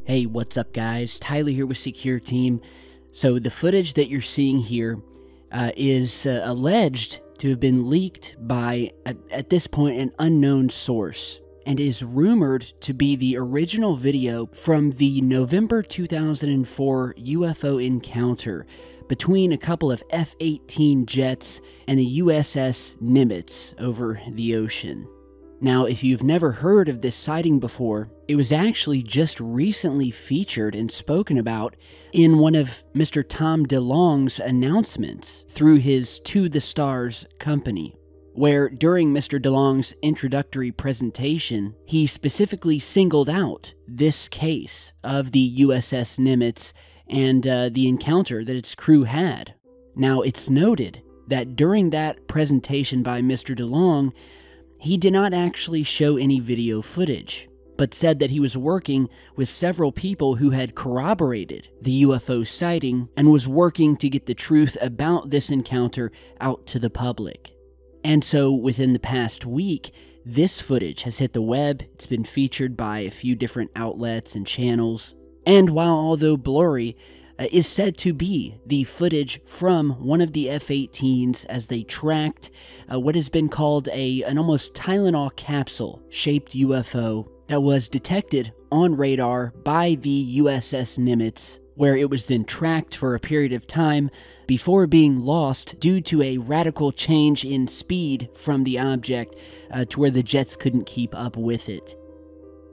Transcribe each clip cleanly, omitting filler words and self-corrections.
Hey, what's up guys? Tyler here with Secureteam. So the footage that you're seeing here is alleged to have been leaked by, at this point, an unknown source, and is rumored to be the original video from the November 2004 UFO encounter between a couple of F-18 jets and the USS Nimitz over the ocean. Now, if you've never heard of this sighting before, it was actually just recently featured and spoken about in one of Mr. Tom DeLonge's announcements through his To the Stars company, where during Mr. DeLonge's introductory presentation, he specifically singled out this case of the USS Nimitz and the encounter that its crew had. Now, it's noted that during that presentation by Mr. DeLonge, he did not actually show any video footage, but said that he was working with several people who had corroborated the UFO sighting and was working to get the truth about this encounter out to the public. And so within the past week, this footage has hit the web. It's been featured by a few different outlets and channels, and while although blurry, is said to be the footage from one of the F-18s as they tracked what has been called an almost Tylenol capsule-shaped UFO that was detected on radar by the USS Nimitz, where it was then tracked for a period of time before being lost due to a radical change in speed from the object to where the jets couldn't keep up with it.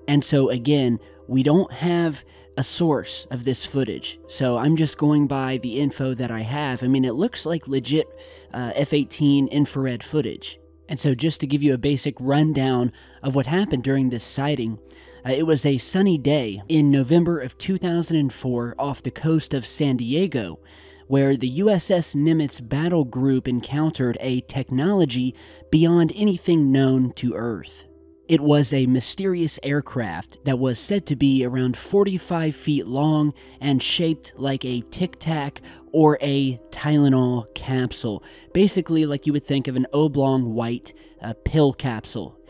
And so again, we don't have a source of this footage, so I'm just going by the info that I have. I mean, it looks like legit F-18 infrared footage. And so just to give you a basic rundown of what happened during this sighting, it was a sunny day in November of 2004 off the coast of San Diego, where the USS Nimitz battle group encountered a technology beyond anything known to Earth. It was a mysterious aircraft that was said to be around 45 feet long and shaped like a Tic Tac or a Tylenol capsule, basically like you would think of an oblong white pill capsule.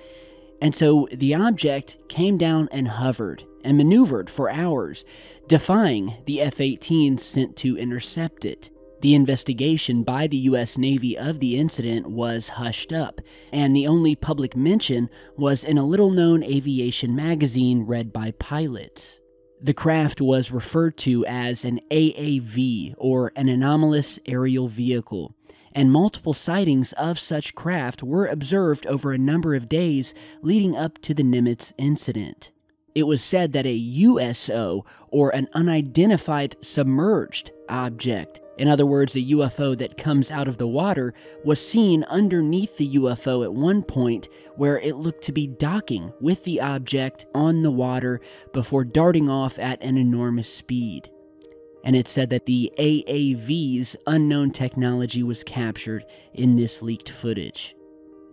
And so the object came down and hovered and maneuvered for hours, defying the F-18 sent to intercept it. The investigation by the U.S. Navy of the incident was hushed up, and the only public mention was in a little-known aviation magazine read by pilots. The craft was referred to as an AAV, or an anomalous aerial vehicle, and multiple sightings of such craft were observed over a number of days leading up to the Nimitz incident. It was said that a USO, or an unidentified submerged object, in other words, a UFO that comes out of the water, was seen underneath the UFO at one point where it looked to be docking with the object on the water before darting off at an enormous speed. And it said that the AAV's unknown technology was captured in this leaked footage.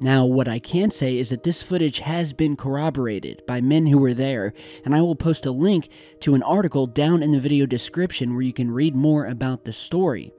Now, what I can say is that this footage has been corroborated by men who were there, and I will post a link to an article down in the video description where you can read more about the story.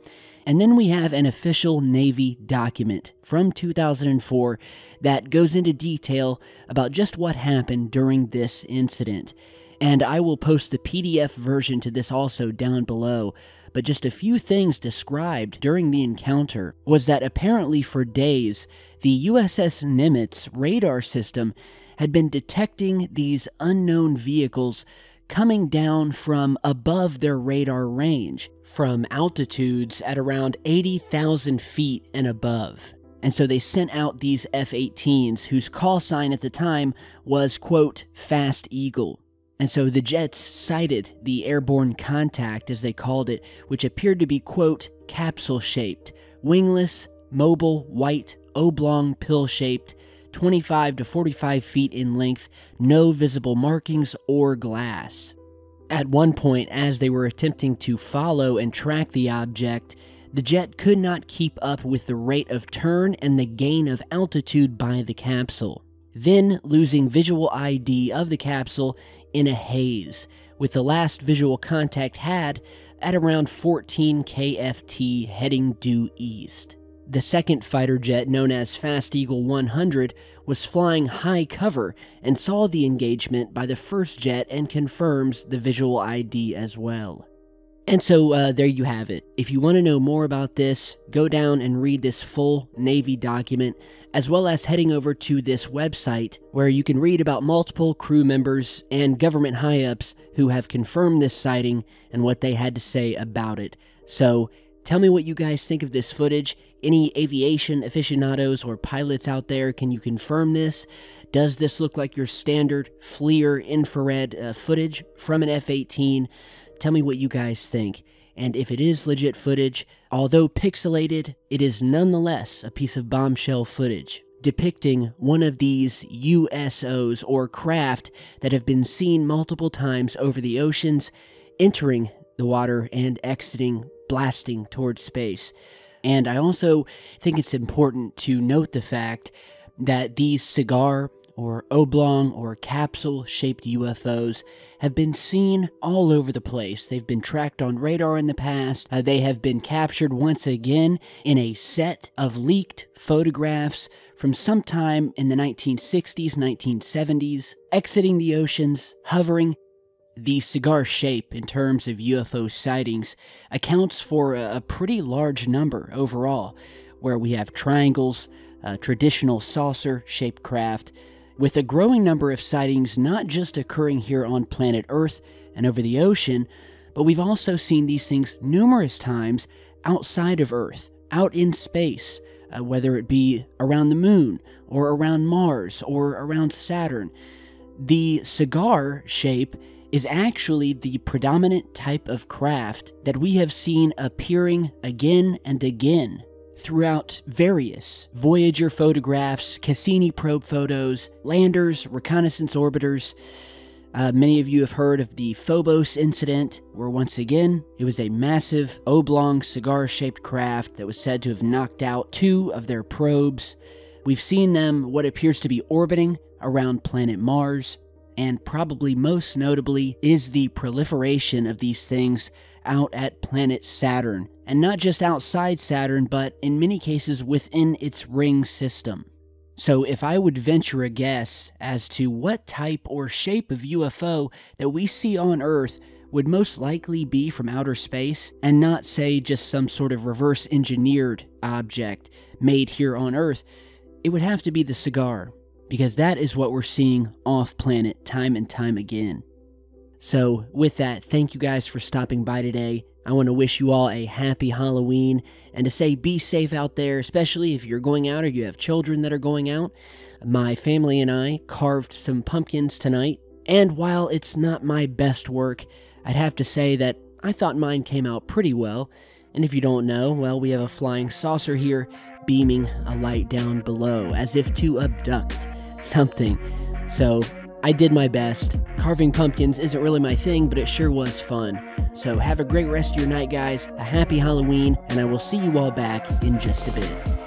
And then we have an official Navy document from 2004 that goes into detail about just what happened during this incident. And I will post the PDF version to this also down below. But just a few things described during the encounter was that apparently for days, the USS Nimitz radar system had been detecting these unknown vehicles coming down from above their radar range, from altitudes at around 80,000 feet and above. And so they sent out these F-18s, whose call sign at the time was, quote, Fast Eagle. And so the jets sighted the airborne contact, as they called it, which appeared to be, quote, capsule-shaped, wingless, mobile, white, oblong, pill-shaped, 25 to 45 feet in length, no visible markings or glass. At one point, as they were attempting to follow and track the object, the jet could not keep up with the rate of turn and the gain of altitude by the capsule, then losing visual ID of the capsule in a haze, with the last visual contact had at around 14 kft heading due east. The second fighter jet, known as Fast Eagle 100, was flying high cover and saw the engagement by the first jet and confirms the visual ID as well. And so there you have it. If you want to know more about this, go down and read this full Navy document, as well as heading over to this website where you can read about multiple crew members and government high-ups who have confirmed this sighting and what they had to say about it. So tell me what you guys think of this footage. Any aviation aficionados or pilots out there, can you confirm this? Does this look like your standard FLIR infrared footage from an F-18? Tell me what you guys think. And if it is legit footage, although pixelated, it is nonetheless a piece of bombshell footage depicting one of these USOs or craft that have been seen multiple times over the oceans, entering the water and exiting, blasting towards space. And I also think it's important to note the fact that these cigar or oblong or capsule-shaped UFOs have been seen all over the place. They've been tracked on radar in the past. They have been captured once again in a set of leaked photographs from sometime in the 1960s, 1970s, exiting the oceans, hovering. The cigar shape in terms of UFO sightings accounts for a pretty large number overall, where we have triangles, traditional saucer-shaped craft, with a growing number of sightings not just occurring here on planet Earth and over the ocean, but we've also seen these things numerous times outside of Earth, out in space, whether it be around the moon, or around Mars, or around Saturn. The cigar shape is actually the predominant type of craft that we have seen appearing again and again throughout various Voyager photographs, Cassini probe photos, landers, reconnaissance orbiters. Many of you have heard of the Phobos incident, where once again, it was a massive oblong cigar-shaped craft that was said to have knocked out 2 of their probes. We've seen them what appears to be orbiting around planet Mars, and probably most notably is the proliferation of these things out at planet Saturn, and not just outside Saturn, but in many cases within its ring system. So if I would venture a guess as to what type or shape of UFO that we see on Earth would most likely be from outer space, and not say just some sort of reverse engineered object made here on Earth, it would have to be the cigar, because that is what we're seeing off-planet time and time again. So with that, thank you guys for stopping by today. I want to wish you all a happy Halloween, and to say be safe out there, especially if you're going out or you have children that are going out. My family and I carved some pumpkins tonight, and while it's not my best work, I'd have to say that I thought mine came out pretty well. And if you don't know, well, we have a flying saucer here beaming a light down below, as if to abduct something. So I did my best. Carving pumpkins isn't really my thing, but it sure was fun. So have a great rest of your night, guys. A happy Halloween, and I will see you all back in just a bit.